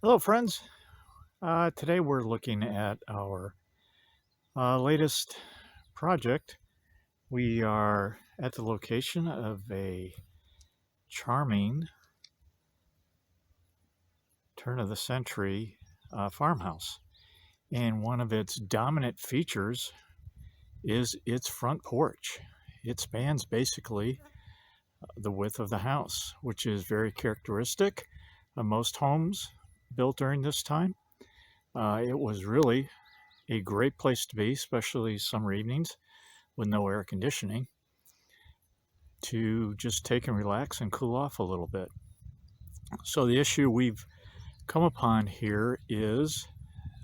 Hello, friends. Today we're looking at our latest project. We are at the location of a charming turn of the century farmhouse. And one of its dominant features is its front porch. It spans basically the width of the house, which is very characteristic of most homes built during this time. It was really a great place to be, especially summer evenings with no air conditioning, to just take and relax and cool off a little bit. So the issue we've come upon here is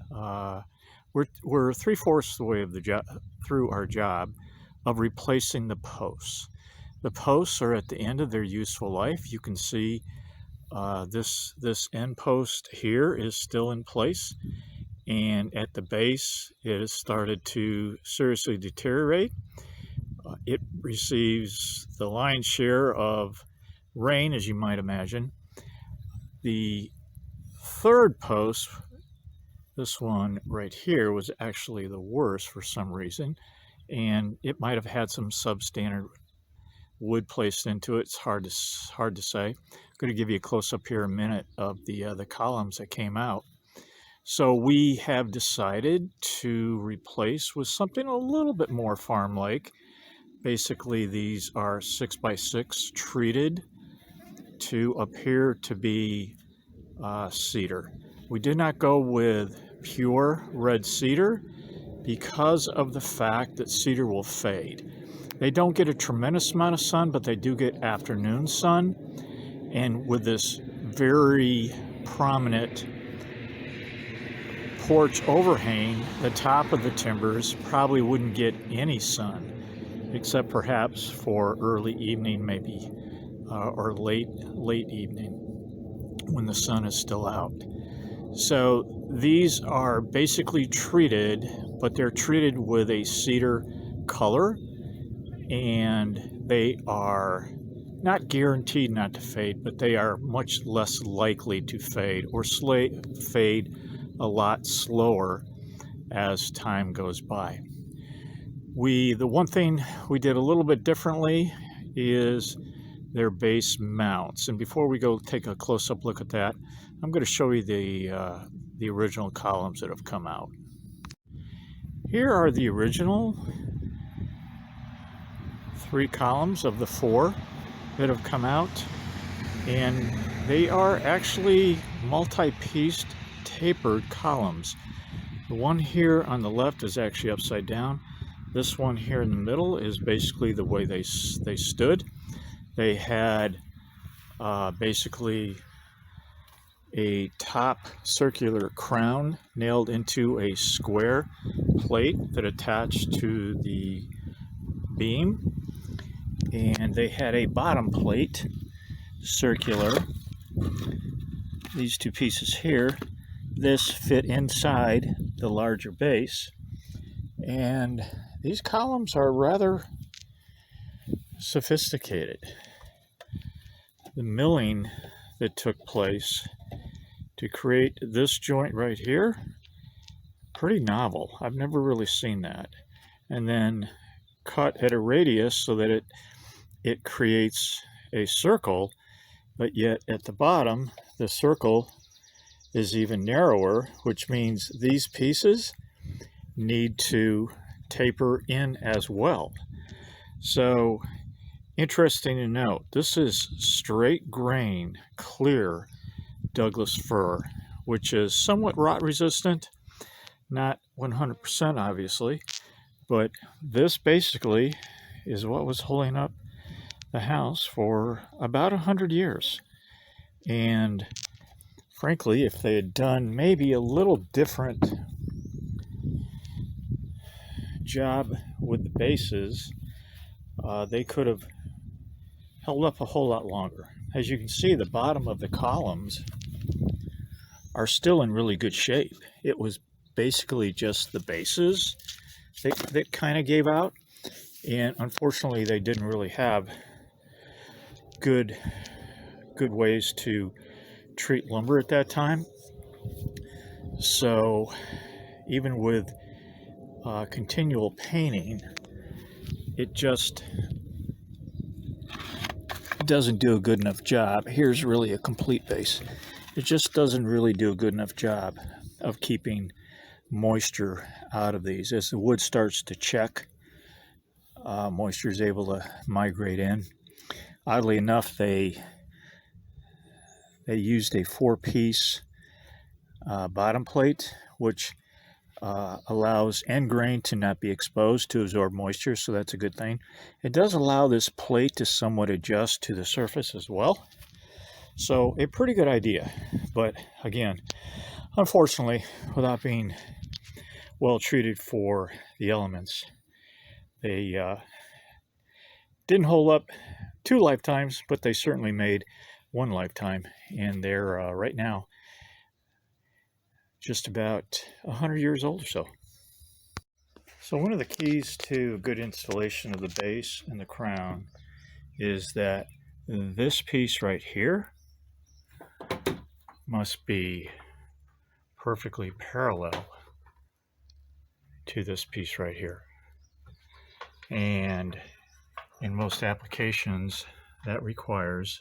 we're 3/4 the way of the through our job of replacing the posts. The posts are at the end of their useful life. You can see this end post here is still in place, and at the base it has started to seriously deteriorate. It receives the lion's share of rain, as you might imagine. The third post, this one right here, was actually the worst for some reason, and it might have had some substandard wood placed into it. It's hard to say. I'm going to give you a close-up here in a minute of the columns that came out. So we have decided to replace with something a little bit more farm-like. Basically, these are 6x6 treated to appear to be cedar. We did not go with pure red cedar because of the fact that cedar will fade. They don't get a tremendous amount of sun, but they do get afternoon sun. And with this very prominent porch overhang, the top of the timbers probably wouldn't get any sun, except perhaps for early evening, maybe, or late evening when the sun is still out. So these are basically treated, but they're treated with a cedar color, and they are not guaranteed not to fade, but they are much less likely to fade, or fade a lot slower as time goes by. The one thing we did a little bit differently is their base mounts. And before we go take a close-up look at that, I'm going to show you the original columns that have come out. Here are the original 3 columns of the 4 that have come out, and they are actually multi-pieced tapered columns. The one here on the left is actually upside down. This one here in the middle is basically the way they stood. They had basically a top circular crown nailed into a square plate that attached to the beam, and they had a bottom plate, circular. These 2 pieces here, this fit inside the larger base, and these columns are rather sophisticated. The milling that took place to create this joint right here, pretty novel. I've never really seen that. And then cut at a radius so that it creates a circle, but yet at the bottom the circle is even narrower, which means these pieces need to taper in as well. So interesting to note, this is straight grain, clear Douglas fir, which is somewhat rot resistant, not 100% obviously, but this basically is what was holding up the house for about 100 years. And frankly, if they had done maybe a little different job with the bases, they could have held up a whole lot longer. As you can see, the bottom of the columns are still in really good shape. It was basically just the bases that kind of gave out, and unfortunately they didn't really have good ways to treat lumber at that time. So even with continual painting, it just doesn't do a good enough job. Here's really a complete base. It just doesn't really do a good enough job of keeping moisture out of these. As the wood starts to check, moisture is able to migrate in. Oddly enough, they used a 4-piece bottom plate, which allows end grain to not be exposed to absorb moisture, so that's a good thing. It does allow this plate to somewhat adjust to the surface as well, so a pretty good idea. But again, unfortunately, without being well treated for the elements, they didn't hold up 2 lifetimes, but they certainly made 1 lifetime, and they're right now just about 100 years old or so. So one of the keys to good installation of the base and the crown is that this piece right here must be perfectly parallel to this piece right here. And in most applications, that requires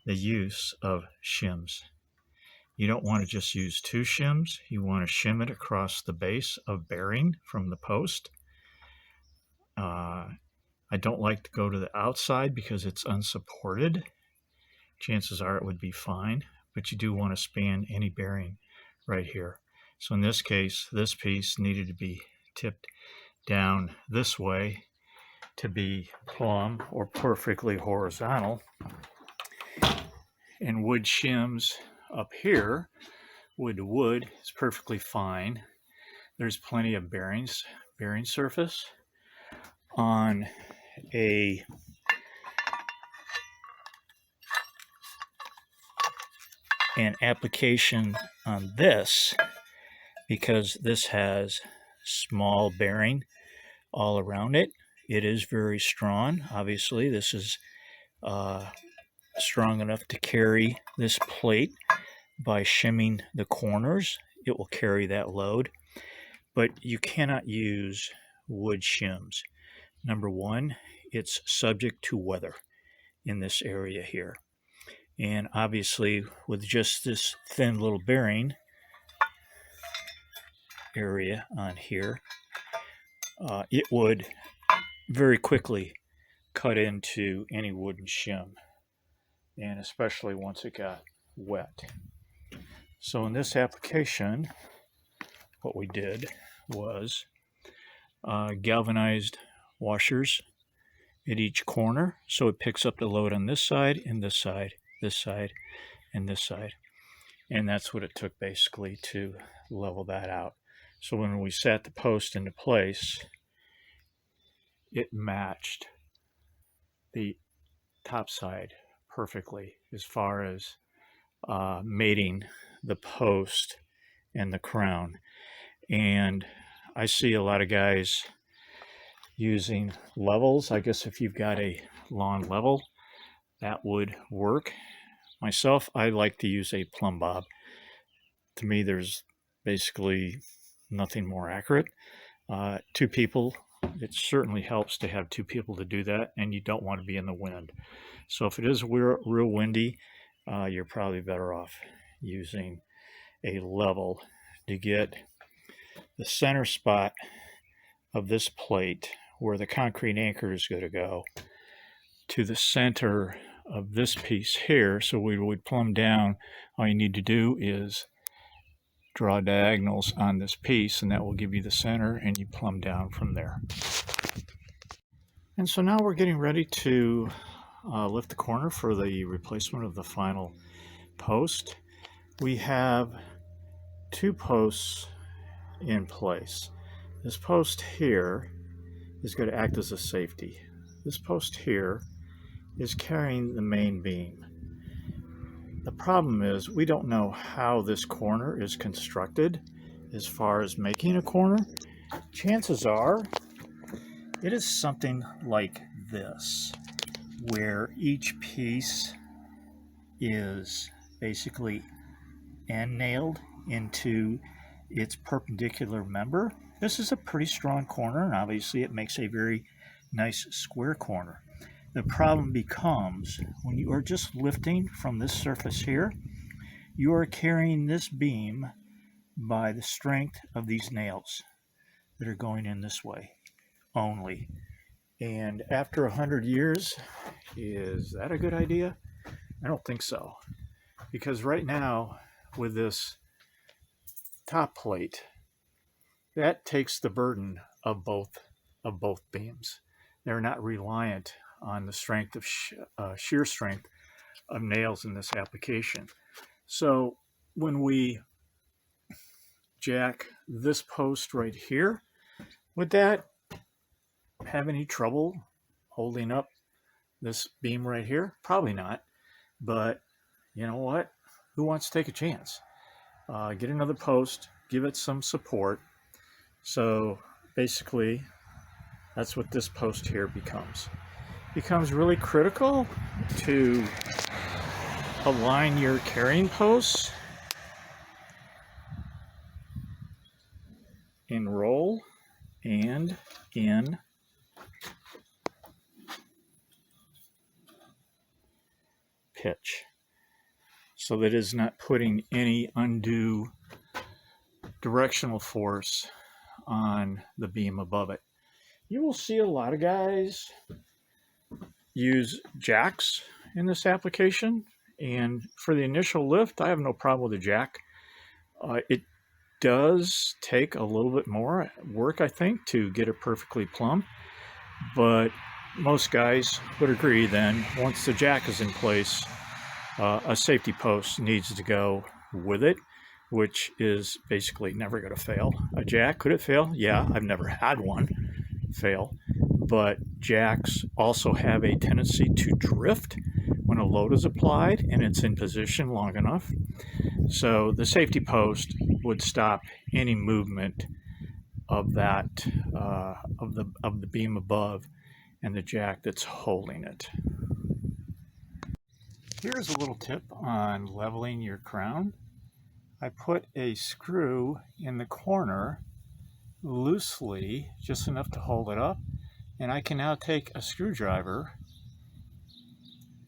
the use of shims. You don't want to just use 2 shims. You want to shim it across the base of bearing from the post. I don't like to go to the outside because it's unsupported. Chances are it would be fine, but you do want to span any bearing right here. So in this case, this piece needed to be tipped down this way to be plumb or perfectly horizontal. And wood shims up here, wood to wood, is perfectly fine. There's plenty of bearing surface. On an application on this, because this has small bearing all around it, it is very strong. Obviously, this is strong enough to carry this plate. By shimming the corners, it will carry that load. But you cannot use wood shims. Number one, it's subject to weather in this area here. And obviously, with just this thin little bearing area on here, it would very quickly cut into any wooden shim, and especially once it got wet. So in this application, what we did was galvanized washers at each corner, so it picks up the load on this side and this side, this side, and this side. And that's what it took basically to level that out. So when we sat the post into place, it matched the top side perfectly as far as mating the post and the crown. And I see a lot of guys using levels. I guess if you've got a lawn level, that would work. Myself, I like to use a plumb bob. To me, there's basically nothing more accurate. 2 people, it certainly helps to have 2 people to do that, and you don't want to be in the wind. So if it is real windy, you're probably better off using a level to get the center spot of this plate where the concrete anchor is going to go to the center of this piece here. So we would plumb down. All you need to do is draw diagonals on this piece, and that will give you the center, and you plumb down from there. And so now we're getting ready to lift the corner for the replacement of the final post. We have 2 posts in place. This post here is going to act as a safety. This post here is carrying the main beam. The problem is we don't know how this corner is constructed as far as making a corner. Chances are it is something like this, where each piece is basically end nailed into its perpendicular member. This is a pretty strong corner, and obviously it makes a very nice square corner. The problem becomes when you are just lifting from this surface here, you are carrying this beam by the strength of these nails that are going in this way only. And after 100 years, is that a good idea? I don't think so. Because right now, with this top plate, that takes the burden of both beams. They're not reliant on the strength of shear strength of nails in this application. So when we jack this post right here, would that have any trouble holding up this beam right here? Probably not. But you know what? Who wants to take a chance? Get another post, give it some support. So basically, that's what this post here becomes. Becomes really critical to align your carrying posts in roll and in pitch, so that it is not putting any undue directional force on the beam above it. You will see a lot of guys use jacks in this application, and for the initial lift, I have no problem with a jack. It does take a little bit more work, I think, to get it perfectly plumb, but most guys would agree then once the jack is in place, a safety post needs to go with it, which is basically never going to fail. A jack, could it fail? Yeah, I've never had one fail, but jacks also have a tendency to drift when a load is applied and it's in position long enough. So the safety post would stop any movement of that of the beam above and the jack that's holding it. Here's a little tip on leveling your crown. I put a screw in the corner loosely, just enough to hold it up, and I can now take a screwdriver,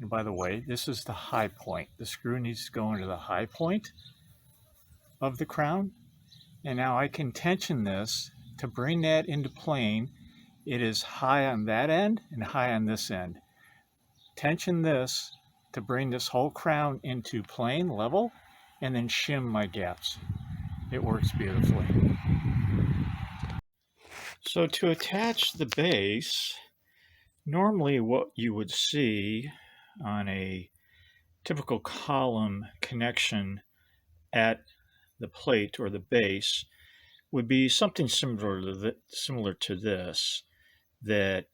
and by the way, this is the high point. The screw needs to go into the high point of the crown, and now I can tension this to bring that into plane. It is high on that end and high on this end. Tension this to bring this whole crown into plane level, and then shim my gaps. It works beautifully. So to attach the base, normally what you would see on a typical column connection at the plate or the base would be something similar to this, that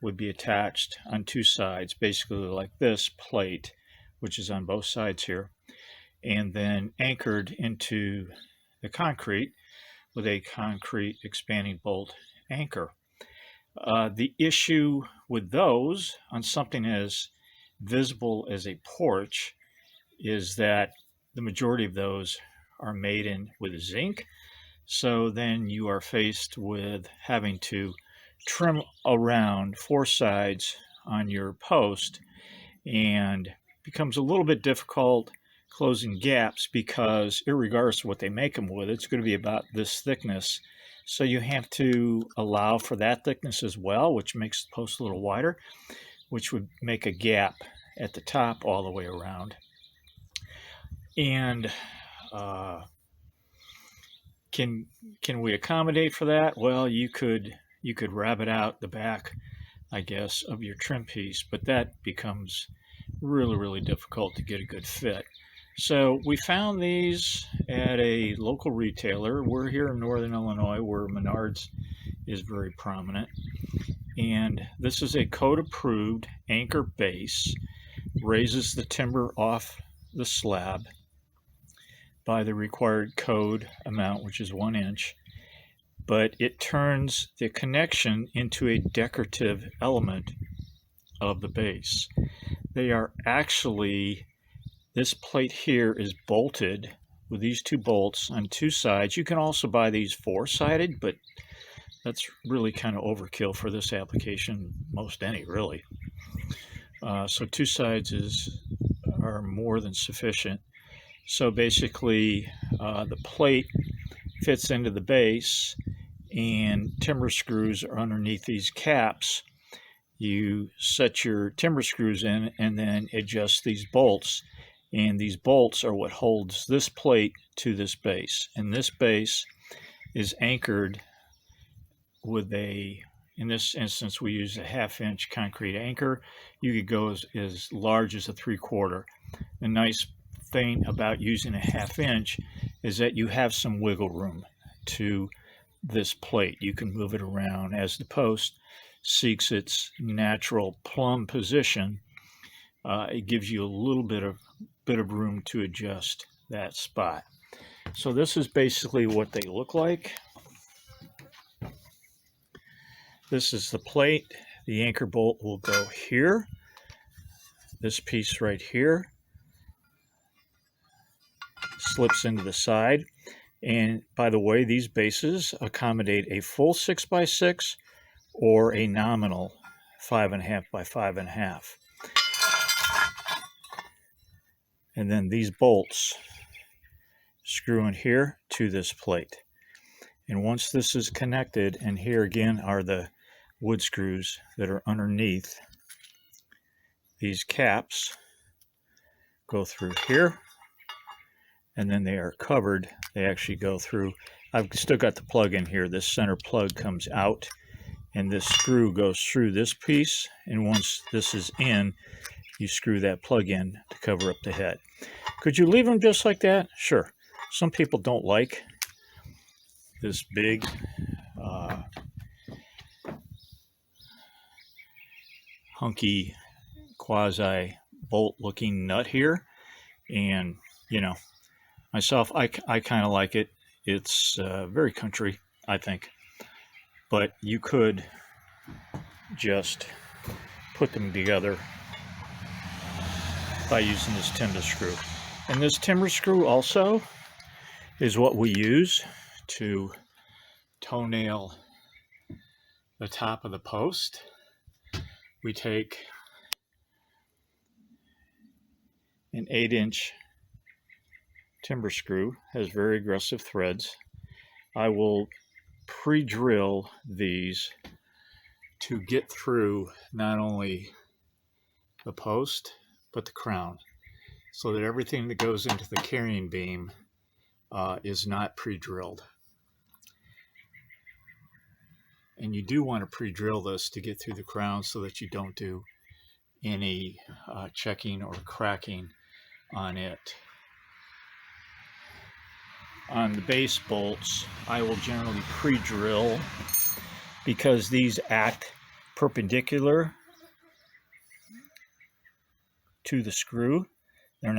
would be attached on two sides, basically like this plate, which is on both sides here, and then anchored into the concrete with a concrete expanding bolt anchor. The issue with those on something as visible as a porch is that the majority of those are made in with zinc. So then you are faced with having to trim around four sides on your post, and becomes a little bit difficult closing gaps because irregardless of what they make them with, it's going to be about this thickness. So you have to allow for that thickness as well, which makes the post a little wider, which would make a gap at the top all the way around. And can we accommodate for that? Well, you could rabbet out the back, I guess, of your trim piece, but that becomes really difficult to get a good fit. So we found these at a local retailer. We're here in Northern Illinois, where Menards is very prominent. And this is a code-approved anchor base, raises the timber off the slab by the required code amount, which is 1 inch, but it turns the connection into a decorative element of the base. They are actually, this plate here is bolted with these 2 bolts on 2 sides. You can also buy these 4-sided, but that's really kind of overkill for this application, most any really. So 2 sides are more than sufficient. So basically the plate fits into the base and timber screws are underneath these caps. You set your timber screws in and then adjust these bolts, and these bolts are what holds this plate to this base, and this base is anchored with in this instance we use a 1/2-inch concrete anchor. You could go as large as a 3/4. The nice thing about using a 1/2-inch is that you have some wiggle room to this plate. You can move it around as the post seeks its natural plumb position. It gives you a little bit of room to adjust that spot. So this is basically what they look like. This is the plate. The anchor bolt will go here. This piece right here slips into the side. And by the way, these bases accommodate a full 6x6 or a nominal 5.5 by 5.5. And then these bolts screw in here to this plate. And once this is connected, and here again are the wood screws that are underneath, these caps go through here, and then they are covered. They actually go through. I've still got the plug in here. This center plug comes out, and this screw goes through this piece, and once this is in, you screw that plug in to cover up the head. Could you leave them just like that? Sure. Some people don't like this big hunky quasi bolt looking nut here, and you know, myself, I kind of like it. It's very country, I think, but you could just put them together by using this timber screw. And this timber screw also is what we use to toenail the top of the post. We take an 8-inch timber screw, has very aggressive threads. I will pre-drill these to get through not only the post but the crown, so that everything that goes into the carrying beam is not pre-drilled. And you do want to pre-drill this to get through the crown so that you don't do any checking or cracking on it. On the base bolts, I will generally pre-drill because these act perpendicular to the screw. They're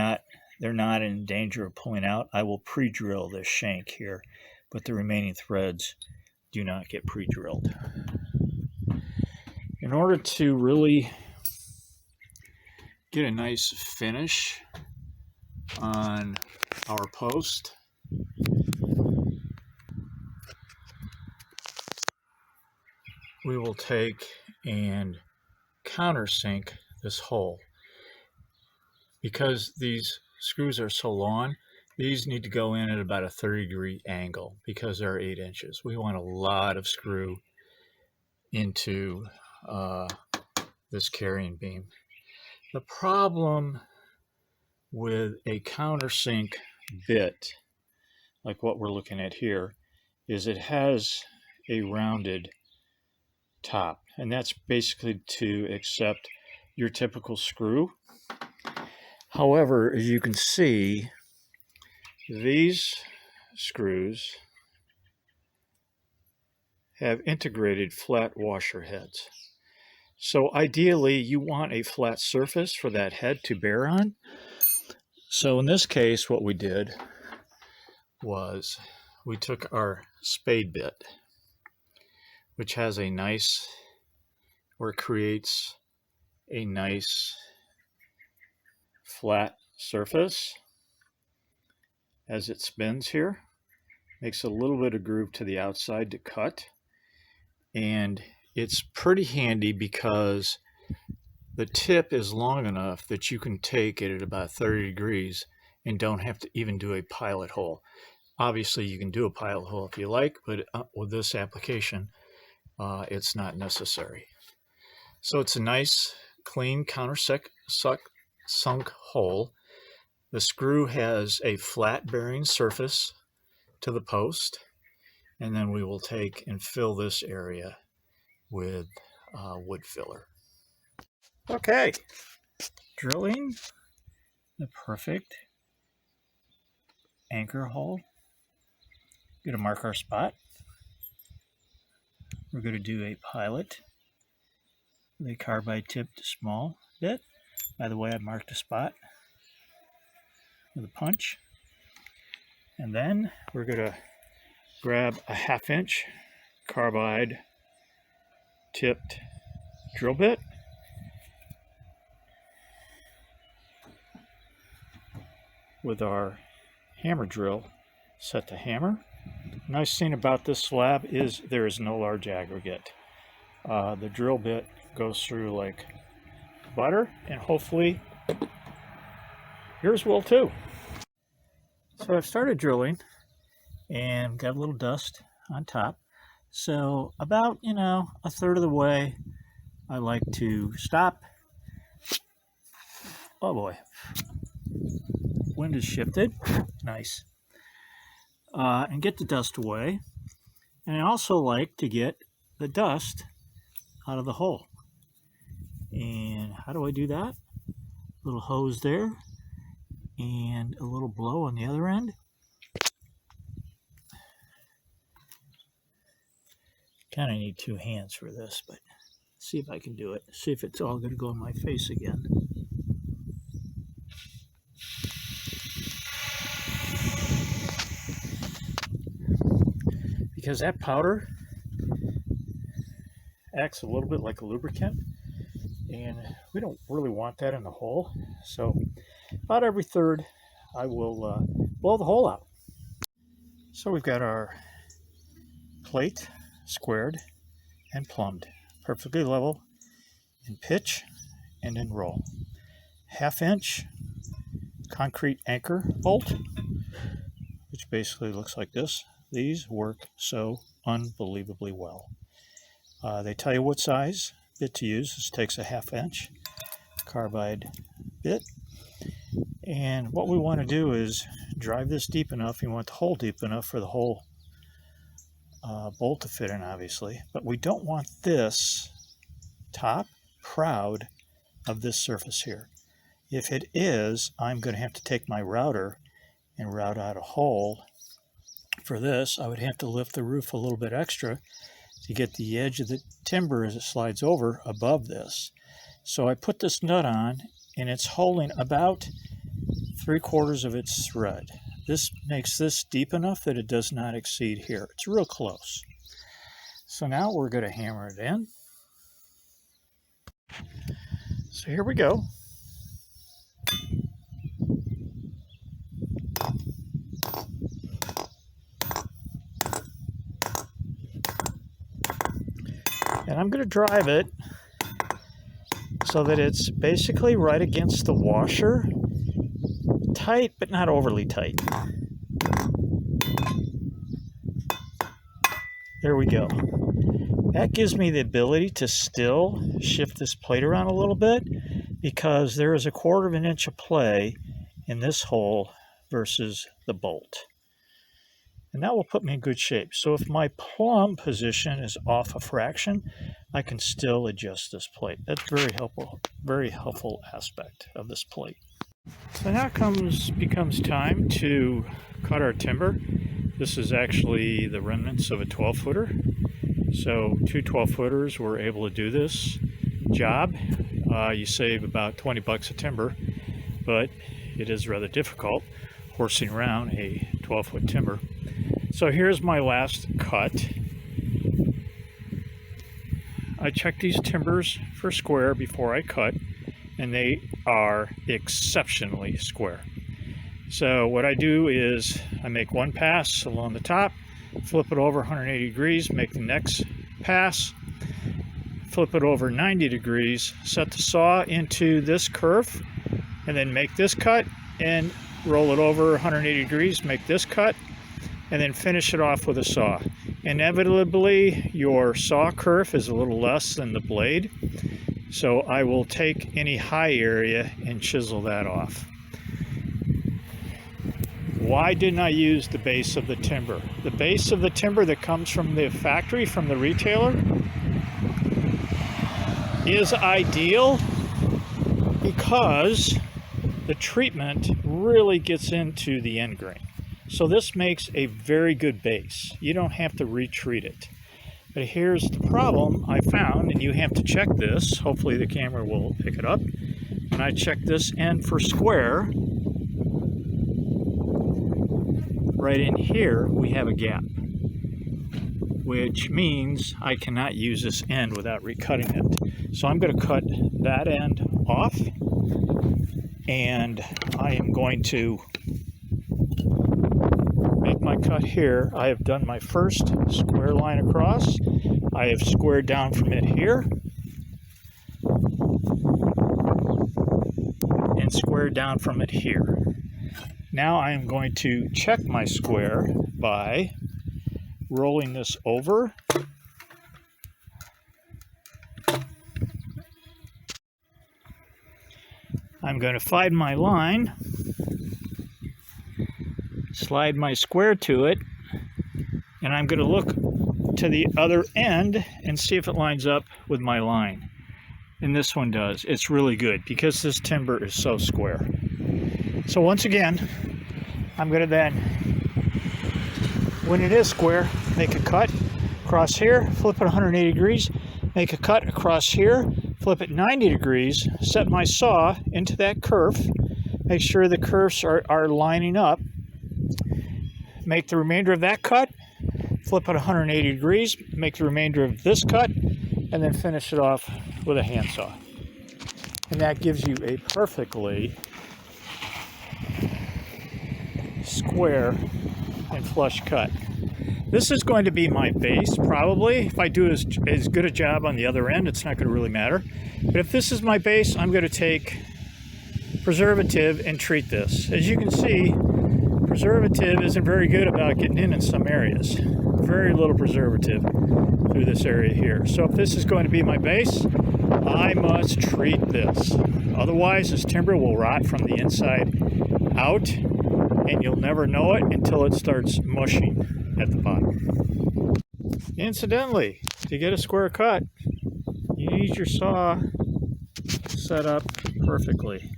not in danger of pulling out. I will pre-drill this shank here, but the remaining threads do not get pre-drilled. In order to really get a nice finish on our post, we will take and countersink this hole. Because these screws are so long, these need to go in at about a 30-degree angle because they're 8 inches. We want a lot of screw into this carrying beam. The problem with a countersink bit, like what we're looking at here, is it has a rounded top, and that's basically to accept your typical screw. However, as you can see, these screws have integrated flat washer heads. So ideally, you want a flat surface for that head to bear on. So in this case, what we did was we took our spade bit, which has a nice, or creates a nice flat surface, as it spins here. Makes a little bit of groove to the outside to cut. And it's pretty handy because the tip is long enough that you can take it at about 30 degrees and don't have to even do a pilot hole. Obviously, you can do a pilot hole if you like, but with this application, it's not necessary. So it's a nice, clean, countersunk hole. The screw has a flat bearing surface to the post, and then we will take and fill this area with wood filler. Okay, drilling the perfect anchor hole. We're going to mark our spot. We're going to do a pilot with a carbide tipped small bit. By the way, I marked a spot with a punch. And then we're going to grab a 1/2 inch carbide tipped drill bit. With our hammer drill set to hammer. Nice thing about this slab is there is no large aggregate. The drill bit goes through like butter, and hopefully yours will too. So I've started drilling and got a little dust on top. So about, 1/3 of the way, I like to stop. Oh boy. Wind has shifted. Nice. And get the dust away. And I also like to get the dust out of the hole. And how do I do that? Little hose there and a little blow on the other end. Kind of need 2 hands for this, but see if I can do it. See if it's all going to go in my face again. Because that powder acts a little bit like a lubricant, and we don't really want that in the hole. So about every third, I will blow the hole out. So we've got our plate squared and plumbed, perfectly level in pitch and in roll. 1/2 inch concrete anchor bolt, which basically looks like this. These work so unbelievably well. They tell you what size bit to use. This takes a 1/2 inch carbide bit. And what we want to do is drive this deep enough. You want the hole deep enough for the whole bolt to fit in, obviously. But we don't want this top proud of this surface here. If it is, I'm going to have to take my router and route out a hole. For this, I would have to lift the roof a little bit extra to get the edge of the timber as it slides over above this. So I put this nut on, and it's holding about 3/4 of its thread. This makes this deep enough that it does not exceed here. It's real close. So now we're going to hammer it in. So here we go. And I'm going to drive it so that it's basically right against the washer. Tight, but not overly tight. There we go. That gives me the ability to still shift this plate around a little bit because there is 1/4 of an inch of play in this hole versus the bolt. And that will put me in good shape. So if my plumb position is off a fraction, I can still adjust this plate. That's very helpful aspect of this plate. So now becomes time to cut our timber. This is actually the remnants of a 12-footer. So 2 12-footers were able to do this job. You save about 20 bucks a timber, but it is rather difficult horsing around a 12-foot timber. So here's my last cut. I check these timbers for square before I cut, and they are exceptionally square. So what I do is I make one pass along the top, flip it over 180 degrees, make the next pass, flip it over 90 degrees, set the saw into this curve, and then make this cut and roll it over 180 degrees, make this cut, and then finish it off with a saw. Inevitably, your saw kerf is a little less than the blade, so I will take any high area and chisel that off. Why didn't I use the base of the timber? The base of the timber that comes from the factory, from the retailer, is ideal because the treatment really gets into the end grain. So this makes a very good base. You don't have to retreat it. But here's the problem I found, and you have to check this. Hopefully the camera will pick it up. When I check this end for square, right in here we have a gap, which means I cannot use this end without recutting it. So I'm going to cut that end off, and I am going to make my cut here. I have done my first square line across. I have squared down from it here and squared down from it here. Now I am going to check my square by rolling this over. I'm going to find my line, slide my square to it, and I'm going to look to the other end and see if it lines up with my line. And this one does. It's really good because this timber is so square. So once again, I'm going to then, when it is square, make a cut across here, flip it 180 degrees, make a cut across here, flip it 90 degrees, set my saw into that curve, make sure the curves are lining up, make the remainder of that cut, flip it 180 degrees, make the remainder of this cut, and then finish it off with a handsaw. And that gives you a perfectly square and flush cut. This is going to be my base, probably. If I do as good a job on the other end, it's not going to really matter. But if this is my base, I'm going to take preservative and treat this. As you can see, preservative isn't very good about getting in some areas. Very little preservative through this area here. So if this is going to be my base, I must treat this. Otherwise, this timber will rot from the inside out, and you'll never know it until it starts mushing at the bottom. Incidentally, to get a square cut, you need your saw set up perfectly.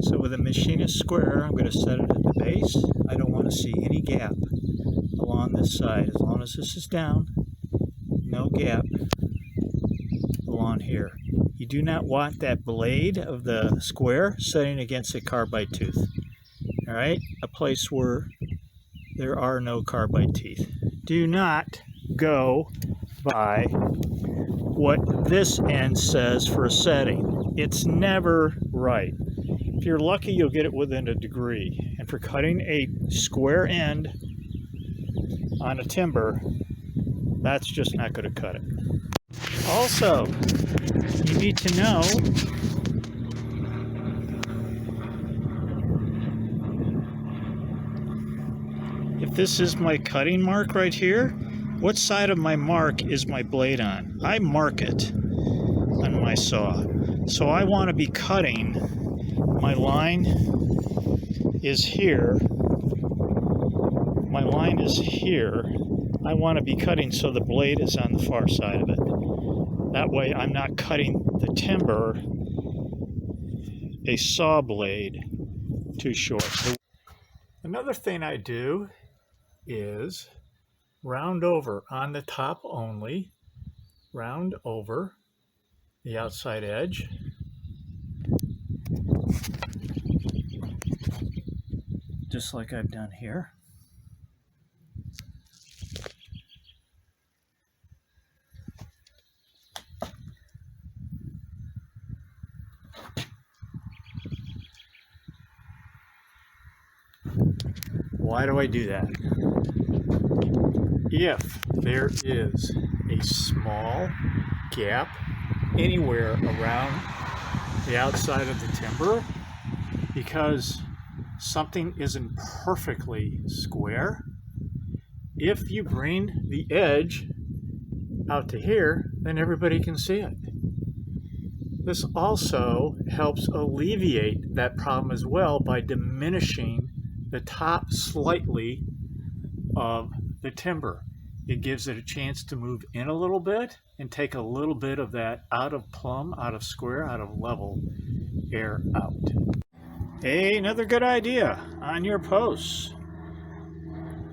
So with a machinist square, I'm going to set it at the base. I don't want to see any gap along this side. As long as this is down, no gap along here. You do not want that blade of the square setting against a carbide tooth. All right, a place where there are no carbide teeth. Do not go by what this end says for a setting. It's never right. If you're lucky, you'll get it within a degree. And for cutting a square end on a timber, that's just not going to cut it. Also, you need to know if this is my cutting mark right here, what side of my mark is my blade on? I mark it on my saw. So I want to be cutting, my line is here, my line is here. I want to be cutting so the blade is on the far side of it. That way I'm not cutting the timber, a saw blade, too short. Another thing I do is round over on the top only, round over the outside edge, just like I've done here. Why do I do that? If there is a small gap anywhere around the outside of the timber, because something isn't perfectly square, if you bring the edge out to here, then everybody can see it. This also helps alleviate that problem as well by diminishing the top slightly of the timber. It gives it a chance to move in a little bit and take a little bit of that out of plumb, out of square, out of level air out. Hey, another good idea on your posts,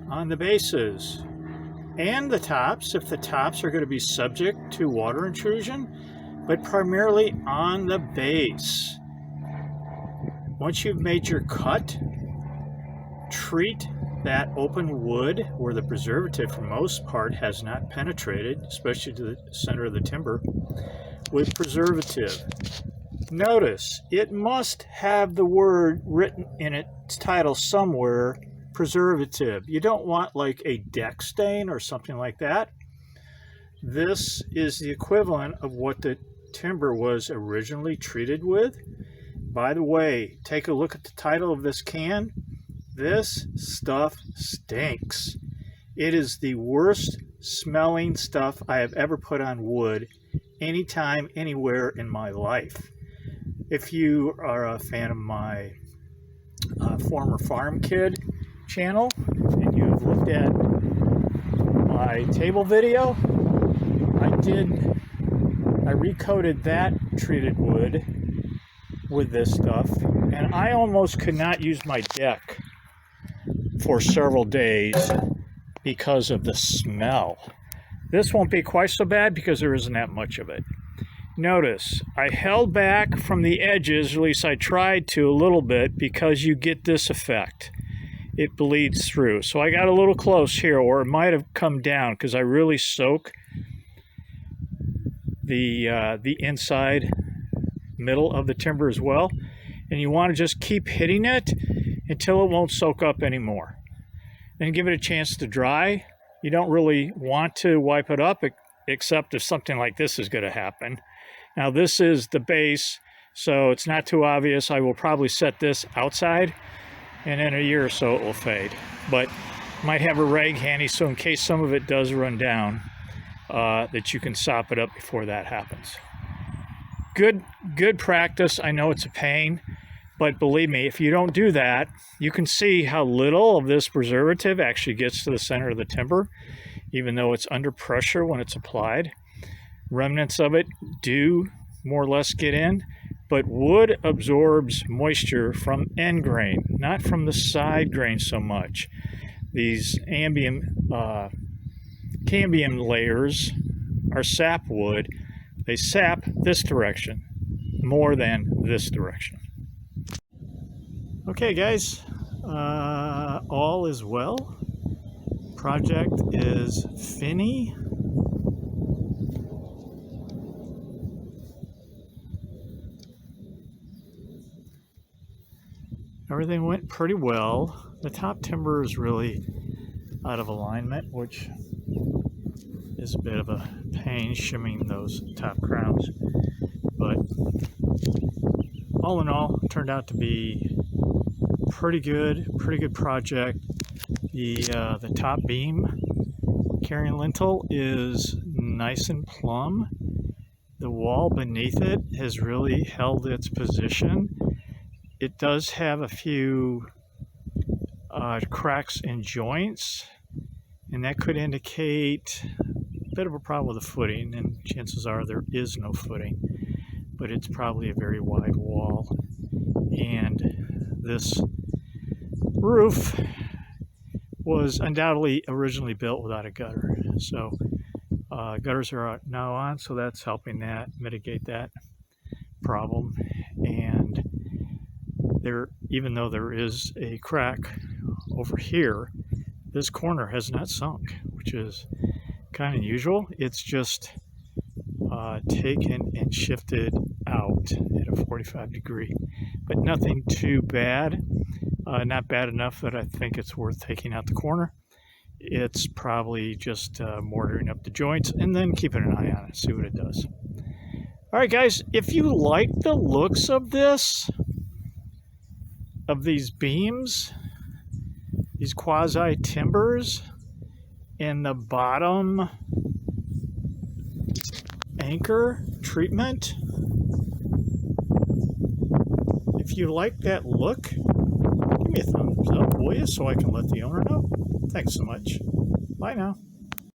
on the bases and the tops, if the tops are going to be subject to water intrusion, but primarily on the base. Once you've made your cut, treat that open wood where the preservative for most part has not penetrated, especially to the center of the timber, with preservative. Notice it must have the word written in its title somewhere, preservative. You don't want like a deck stain or something like that. This is the equivalent of what the timber was originally treated with. By the way, take a look at the title of this can. This stuff stinks. It is the worst smelling stuff I have ever put on wood anytime, anywhere in my life. If you are a fan of my former farm kid channel and you have looked at my table video, I recoated that treated wood with this stuff, and I almost could not use my deck for several days because of the smell. This won't be quite so bad because there isn't that much of it. Notice I held back from the edges, or at least I tried to a little bit, because you get this effect. It bleeds through. So I got a little close here, or it might have come down because I really soak the inside middle of the timber as well. And you want to just keep hitting it until it won't soak up anymore. Then give it a chance to dry. You don't really want to wipe it up except if something like this is going to happen. Now this is the base, so it's not too obvious. I will probably set this outside, and in a year or so it will fade. But might have a rag handy, so in case some of it does run down, that you can sop it up before that happens. Good practice. I know it's a pain, but believe me, if you don't do that, you can see how little of this preservative actually gets to the center of the timber, even though it's under pressure when it's applied. Remnants of it do more or less get in, but wood absorbs moisture from end grain, not from the side grain so much. These cambium layers are sap wood. They sap this direction more than this direction. Okay guys, all is well. Project is finny. Everything went pretty well. The top timber is really out of alignment, which is a bit of a pain shimming those top crowns. But all in all, it turned out to be pretty good project. The top beam carrying lintel is nice and plumb. The wall beneath it has really held its position. It does have a few cracks and joints, and that could indicate a bit of a problem with the footing, and chances are there is no footing, but it's probably a very wide wall. And this roof was undoubtedly originally built without a gutter, so gutters are now on, so that's helping that mitigate that problem. And there, even though there is a crack over here, this corner has not sunk, which is kind of unusual. It's just taken and shifted out at a 45 degree, but nothing too bad. Not bad enough that I think it's worth taking out the corner. It's probably just mortaring up the joints and then keeping an eye on it, see what it does. All right, guys, if you like the looks of this, of these beams, these quasi timbers, and the bottom anchor treatment, if you like that look, give me a thumbs up, will you, so I can let the owner know. Thanks so much. Bye now.